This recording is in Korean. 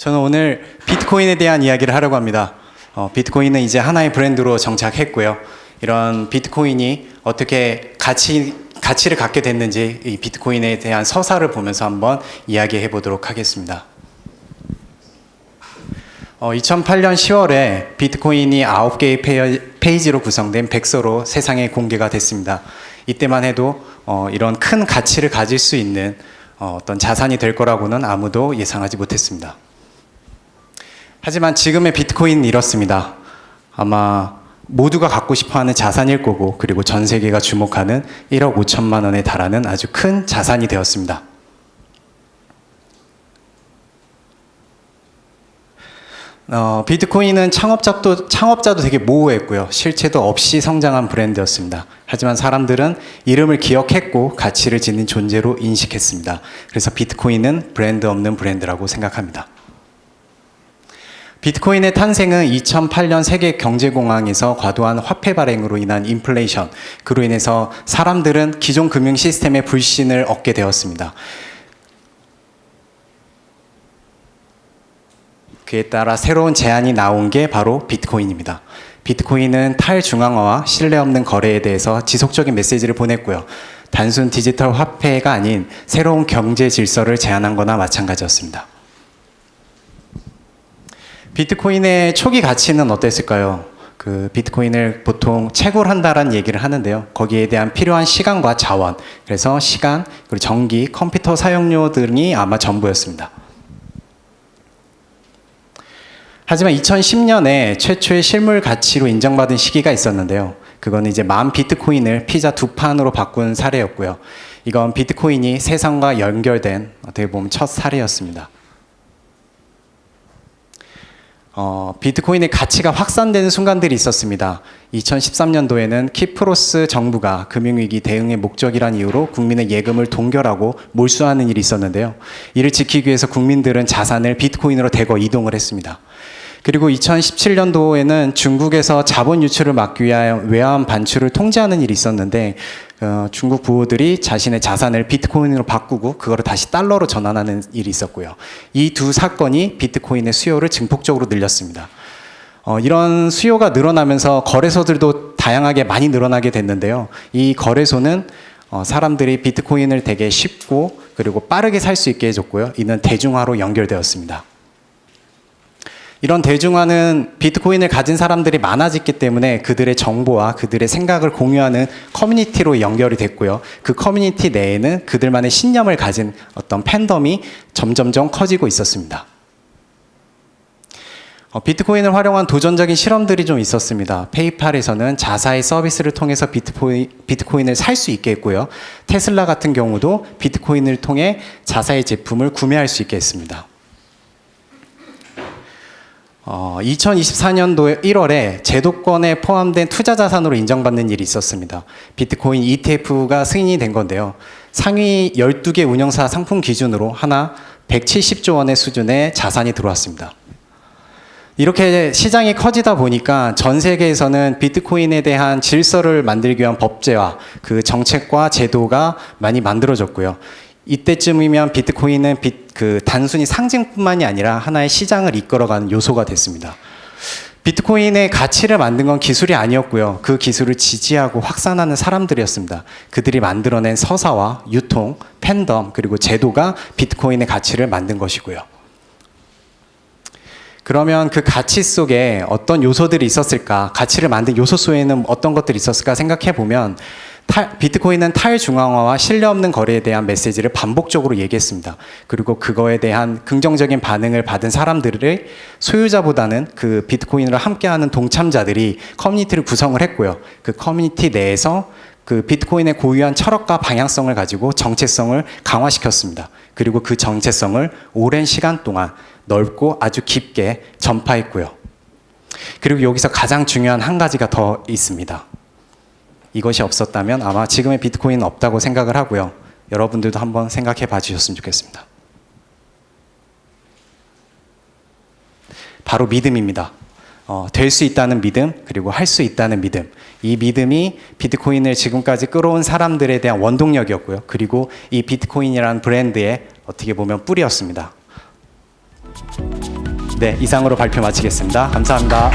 저는 오늘 비트코인에 대한 이야기를 하려고 합니다. 비트코인은 이제 하나의 브랜드로 정착했고요. 이런 비트코인이 어떻게 가치를 갖게 됐는지 이 비트코인에 대한 서사를 보면서 한번 이야기해 보도록 하겠습니다. 2008년 10월에 비트코인이 9개의 페이지로 구성된 백서로 세상에 공개가 됐습니다. 이때만 해도 이런 큰 가치를 가질 수 있는 어떤 자산이 될 거라고는 아무도 예상하지 못했습니다. 하지만 지금의 비트코인은 이렇습니다. 아마 모두가 갖고 싶어하는 자산일 거고, 그리고 전 세계가 주목하는 1억 5천만 원에 달하는 아주 큰 자산이 되었습니다. 비트코인은 창업자도 되게 모호했고요. 실체도 없이 성장한 브랜드였습니다. 하지만 사람들은 이름을 기억했고 가치를 지닌 존재로 인식했습니다. 그래서 비트코인은 브랜드 없는 브랜드라고 생각합니다. 비트코인의 탄생은 2008년 세계 경제공황에서 과도한 화폐 발행으로 인한 인플레이션, 그로 인해서 사람들은 기존 금융 시스템의 불신을 얻게 되었습니다. 그에 따라 새로운 제안이 나온 게 바로 비트코인입니다. 비트코인은 탈중앙화와 신뢰 없는 거래에 대해서 지속적인 메시지를 보냈고요. 단순 디지털 화폐가 아닌 새로운 경제 질서를 제안한 거나 마찬가지였습니다. 비트코인의 초기 가치는 어땠을까요? 비트코인을 보통 채굴한다라는 얘기를 하는데요. 거기에 대한 필요한 시간과 자원, 그래서 시간, 그리고 전기, 컴퓨터 사용료 등이 아마 전부였습니다. 하지만 2010년에 최초의 실물 가치로 인정받은 시기가 있었는데요. 그건 이제 10,000 비트코인을 피자 2판으로 바꾼 사례였고요. 이건 비트코인이 세상과 연결된 어떻게 보면 첫 사례였습니다. 비트코인의 가치가 확산되는 순간들이 있었습니다. 2013년도에는 키프로스 정부가 금융위기 대응의 목적이란 이유로 국민의 예금을 동결하고 몰수하는 일이 있었는데요. 이를 지키기 위해서 국민들은 자산을 비트코인으로 대거 이동을 했습니다. 그리고 2017년도에는 중국에서 자본 유출을 막기 위한 외환 반출을 통제하는 일이 있었는데 중국 부호들이 자신의 자산을 비트코인으로 바꾸고 그거를 다시 달러로 전환하는 일이 있었고요. 이 두 사건이 비트코인의 수요를 증폭적으로 늘렸습니다. 이런 수요가 늘어나면서 거래소들도 다양하게 많이 늘어나게 됐는데요. 이 거래소는 사람들이 비트코인을 되게 쉽고 그리고 빠르게 살 수 있게 해줬고요. 이는 대중화로 연결되었습니다. 이런 대중화는 비트코인을 가진 사람들이 많아졌기 때문에 그들의 정보와 그들의 생각을 공유하는 커뮤니티로 연결이 됐고요. 그 커뮤니티 내에는 그들만의 신념을 가진 어떤 팬덤이 점점점 커지고 있었습니다. 비트코인을 활용한 도전적인 실험들이 좀 있었습니다. 페이팔에서는 자사의 서비스를 통해서 비트코인을 살 수 있게 했고요. 테슬라 같은 경우도 비트코인을 통해 자사의 제품을 구매할 수 있게 했습니다. 2024년도 1월에 제도권에 포함된 투자 자산으로 인정받는 일이 있었습니다. 비트코인 ETF가 승인이 된 건데요. 상위 12개 운영사 상품 기준으로 하나 170조 원의 수준의 자산이 들어왔습니다. 이렇게 시장이 커지다 보니까 전 세계에서는 비트코인에 대한 질서를 만들기 위한 법제와 그 정책과 제도가 많이 만들어졌고요. 이때쯤이면 비트코인은 단순히 상징뿐만이 아니라 하나의 시장을 이끌어가는 요소가 됐습니다. 비트코인의 가치를 만든 건 기술이 아니었고요. 그 기술을 지지하고 확산하는 사람들이었습니다. 그들이 만들어낸 서사와 유통, 팬덤, 그리고 제도가 비트코인의 가치를 만든 것이고요. 그러면 그 가치 속에 어떤 요소들이 있었을까? 가치를 만든 요소 속에는 어떤 것들이 있었을까 생각해 보면 비트코인은 탈중앙화와 신뢰 없는 거래에 대한 메시지를 반복적으로 얘기했습니다. 그리고 그거에 대한 긍정적인 반응을 받은 사람들을 소유자보다는 그 비트코인을 함께하는 동참자들이 커뮤니티를 구성을 했고요. 그 커뮤니티 내에서 그 비트코인의 고유한 철학과 방향성을 가지고 정체성을 강화시켰습니다. 그리고 그 정체성을 오랜 시간 동안 넓고 아주 깊게 전파했고요. 그리고 여기서 가장 중요한 한 가지가 더 있습니다. 이것이 없었다면 아마 지금의 비트코인은 없다고 생각을 하고요. 여러분들도 한번 생각해 봐 주셨으면 좋겠습니다. 바로 믿음입니다. 될 수 있다는 믿음, 그리고 할 수 있다는 믿음. 이 믿음이 비트코인을 지금까지 끌어온 사람들에 대한 원동력이었고요. 그리고 이 비트코인이라는 브랜드의 어떻게 보면 뿌리였습니다. 네, 이상으로 발표 마치겠습니다. 감사합니다.